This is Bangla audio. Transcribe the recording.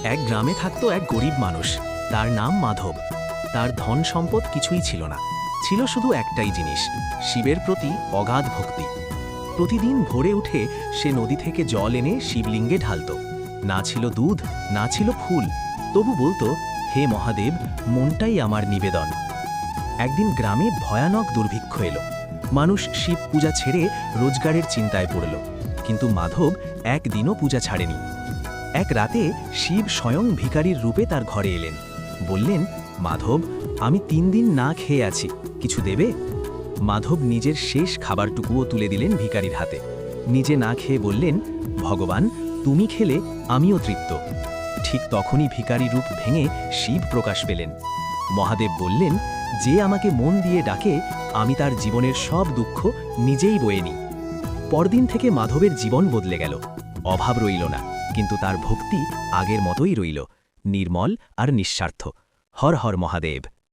এক গ্রামে থাকতো এক গরিব মানুষ। তার নাম মাধব। তার ধন সম্পদ কিছুই ছিল না, ছিল শুধু একটাই জিনিস, শিবের প্রতি অগাধ ভক্তি। প্রতিদিন ভোরে উঠে সে নদী থেকে জল এনে শিবলিঙ্গে ঢালত। না ছিল দুধ, না ছিল ফুল, তবু বলতো, হে মহাদেব, মনটাই আমার নিবেদন। একদিন গ্রামে ভয়ানক দুর্ভিক্ষ এলো। মানুষ শিব পূজা ছেড়ে রোজগারের চিন্তায় পড়ল, কিন্তু মাধব একদিনও পূজা ছাড়েনি। এক রাতে শিব স্বয়ং ভিখারির রূপে তার ঘরে এলেন। বললেন, মাধব, আমি 3 দিন না খেয়ে আছি, কিছু দেবে? মাধব নিজের শেষ খাবারটুকুও তুলে দিলেন ভিখারির হাতে। নিজে না খেয়ে বললেন, ভগবান, তুমি খেলে আমিও তৃপ্ত। ঠিক তখনই ভিখারি রূপ ভেঙে শিব প্রকাশ পেলেন। মহাদেব বললেন, যে আমাকে মন দিয়ে ডাকে, আমি তার জীবনের সব দুঃখ নিজেই বয়ে নিই। পরদিন থেকে মাধবের জীবন বদলে গেল। অভাব রইল না, কিন্তু তার ভক্তি আগের মতোই রইল, নির্মল আর নিঃস্বার্থ। হর হর মহাদেব।